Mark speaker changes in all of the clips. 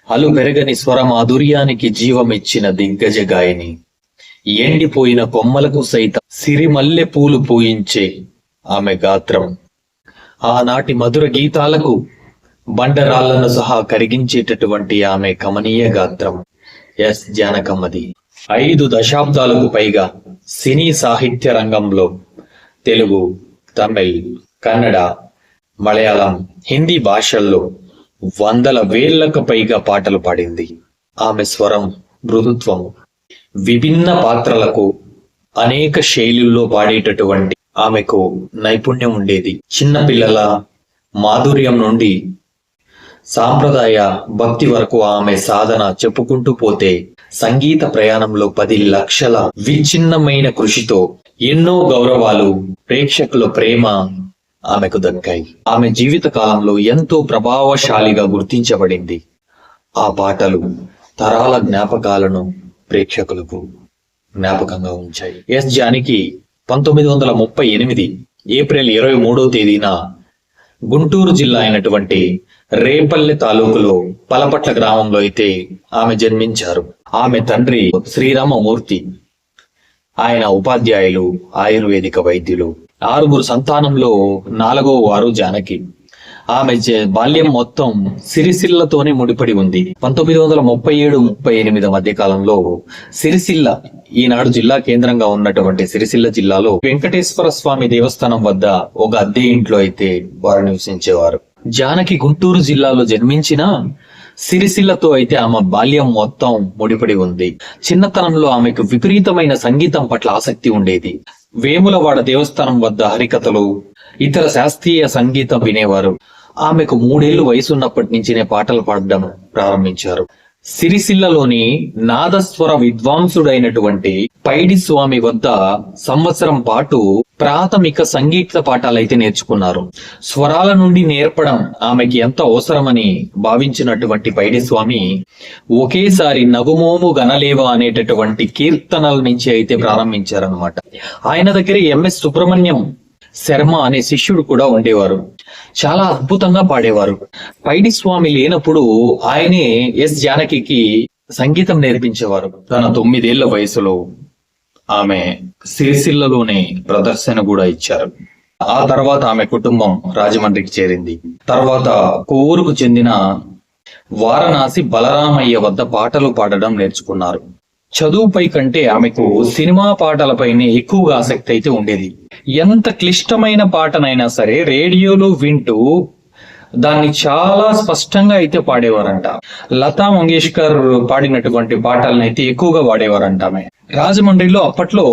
Speaker 1: అలు పెరగని స్వర మాధుర్యానికి జీవమిచ్చిన దిగ్గజ గాయని, ఎండిపోయిన కొమ్మలకు సైతం సిరిమల్లె పూలు పూయించే ఆమె గాత్రం, ఆనాటి మధుర గీతాలకు బండరాళ్లను సహా కరిగించేటటువంటి ఆమె కమనీయ గాత్రం ఎస్ జానకమ్మది. 5 దశాబ్దాలకు పైగా సినీ సాహిత్య రంగంలో తెలుగు, తమిళ్, కన్నడ, మలయాళం, హిందీ భాషల్లో వందల వేలకు పైగా పాటలు పాడింది. ఆమె స్వరం, మృదుత్వం, విభిన్న పాత్రలకు అనేక శైలుల్లో పాడేటటువంటి ఆమెకు నైపుణ్యం ఉండేది. చిన్నపిల్లల మాధుర్యం నుండి సాంప్రదాయ భక్తి వరకు ఆమె సాధన చెప్పుకుంటూ పోతే సంగీత ప్రయాణంలో 10 లక్షల విచ్ఛిన్నమైన కృషితో ఎన్నో గౌరవాలు, ప్రేక్షకుల ప్రేమ ఆమెకు దక్కాయి. ఆమె జీవిత కాలంలో ఎంతో ప్రభావశాలిగా గుర్తించబడింది. ఆ పాటలు తరాల జ్ఞాపకాలను ప్రేక్షకులకు జ్ఞాపకంగా ఉంచాయి. ఎస్ జానకి 1938 ఏప్రిల్ 23వ తేదీన గుంటూరు జిల్లా అయినటువంటి రేపల్లె తాలూకులో పలపట్ల గ్రామంలో అయితే ఆమె జన్మించారు. ఆమె తండ్రి శ్రీరామమూర్తి, ఆయన ఉపాధ్యాయులు, ఆయుర్వేదిక వైద్యులు. 6 సంతానంలో 4వ వారు జానకి. ఆమె బాల్యం మొత్తం సిరిసిల్లతోనే ముడిపడి ఉంది. 1937-38 మధ్య కాలంలో సిరిసిల్ల, ఈనాడు జిల్లా కేంద్రంగా ఉన్నటువంటి సిరిసిల్ల జిల్లాలో వెంకటేశ్వర స్వామి దేవస్థానం వద్ద ఒక అద్దె ఇంట్లో అయితే వారు నివసించేవారు. జానకి గుంటూరు జిల్లాలో జన్మించిన సిరిసిల్లతో అయితే ఆమె బాల్యం మొత్తం ముడిపడి ఉంది. చిన్నతనంలో ఆమెకు విపరీతమైన సంగీతం పట్ల ఆసక్తి ఉండేది. వేములవాడ దేవస్థానం వద్ద హరికథలు, ఇతర శాస్త్రీయ సంగీతం వినేవారు. ఆమెకు 3 ఏళ్లు వయసున్నప్పటి నుంచినే పాటలు పాడడం ప్రారంభించారు. సిరిసిల్లలోని నాదస్వర విద్వాంసుడైనటువంటి పైడి స్వామి వద్ద సంవత్సరం పాటు ప్రాథమిక సంగీత పాఠాలైతే నేర్చుకున్నారు. స్వరాల నుండి నేర్పడం ఆమెకి ఎంత అవసరమని భావించినటువంటి పైడి స్వామి ఒకేసారి నగుమోము గనలేవా అనేటటువంటి కీర్తనల నుంచి అయితే ప్రారంభించారనమాట. ఆయన దగ్గర ఎంఎస్ సుబ్రహ్మణ్యం శర్మ అనే శిష్యుడు కూడా ఉండేవారు. చాలా అద్భుతంగా పాడేవారు. పైడి స్వామి లేనప్పుడు ఆయనే ఎస్ జానకి సంగీతం నేర్పించేవారు. తన 9 ఏళ్ల వయసులో ఆమె సిరిసిల్లలోనే ప్రదర్శన కూడా ఇచ్చారు. ఆ తర్వాత ఆమె కుటుంబం రాజమండ్రికి చేరింది. తర్వాత కోవూరుకు చెందిన వారణాసి బలరామయ్య వద్ద పాటలు పాడడం నేర్చుకున్నారు. చదువుపై కంటే ఆమెకు సినిమా పాటలపైనే ఎక్కువగా ఆసక్తి అయితే ఉండేది. ఎంత క్లిష్టమైన పాటనైనా సరే రేడియోలో వింటూ దాన్ని చాలా స్పష్టంగా అయితే పాడేవారంట. లతా మంగేష్కర్ పాడినటువంటి పాటలను అయితే ఎక్కువగా పాడేవారంట ఆమె. రాజమండ్రిలో అప్పట్లో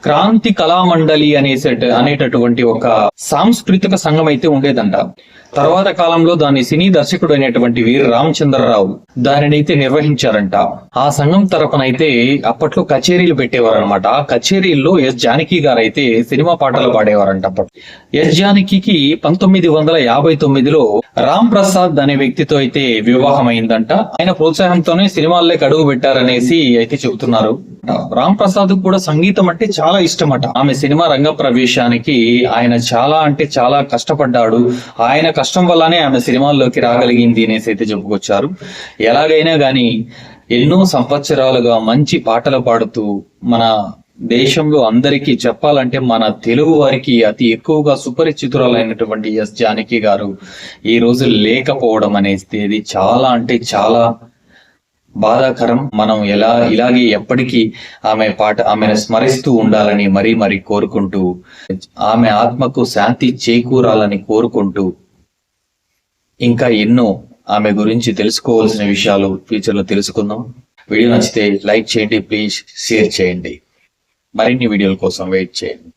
Speaker 1: క్రాంతి కళామండలి అనేటటువంటి ఒక సాంస్కృతిక సంఘం అయితే ఉండేదంట. తర్వాత కాలంలో దాని సినీ దర్శకుడు అయినటువంటి వీర రామచంద్రరావు దానిని అయితే నిర్వహించారంట. ఆ సంఘం తరపునైతే అప్పట్లో కచేరీలు పెట్టేవారనమాట. ఆ కచేరీల్లో ఎస్ జానకి గారు అయితే సినిమా పాటలు పాడేవారంట. ఎస్ జానకి 1959లో రామ్ ప్రసాద్ అనే వ్యక్తితో అయితే వివాహం అయిందంట. ఆయన ప్రోత్సాహంతోనే సినిమాల్లోకి అడుగు పెట్టారనేసి అయితే చెబుతున్నారు. రామ్ ప్రసాద్ కూడా సంగీతం అంటే చాలా ఇష్టమట. ఆమె సినిమా రంగ ప్రవేశానికి ఆయన చాలా అంటే చాలా కష్టపడ్డాడు. ఆయన కష్టం వల్లనే ఆమె సినిమాల్లోకి రాగలిగింది అనేసి అయితే చెప్పుకొచ్చారు. ఎలాగైనా గాని ఎన్నో సంవత్సరాలుగా మంచి పాటలు పాడుతూ మన దేశంలో అందరికీ చెప్పాలంటే మన తెలుగు వారికి అతి ఎక్కువగా సుపరిచితురాలైనటువంటి ఎస్ జానకి గారు ఈ రోజు లేకపోవడం అనేది చాలా అంటే చాలా బాధాకరం. మనం ఇలాగే ఎప్పటికీ ఆమెను స్మరిస్తూ ఉండాలని మరీ కోరుకుంటూ, ఆమె ఆత్మకు శాంతి చేకూరాలని కోరుకుంటూ, ఇంకా ఎన్నో ఆమె గురించి తెలుసుకోవాల్సిన విషయాలు ఫ్యూచర్ లో తెలుసుకుందాం. వీడియో నచ్చితే లైక్ చేయండి, ప్లీజ్ షేర్ చేయండి. మరిన్ని వీడియోల కోసం వెయిట్ చేయండి.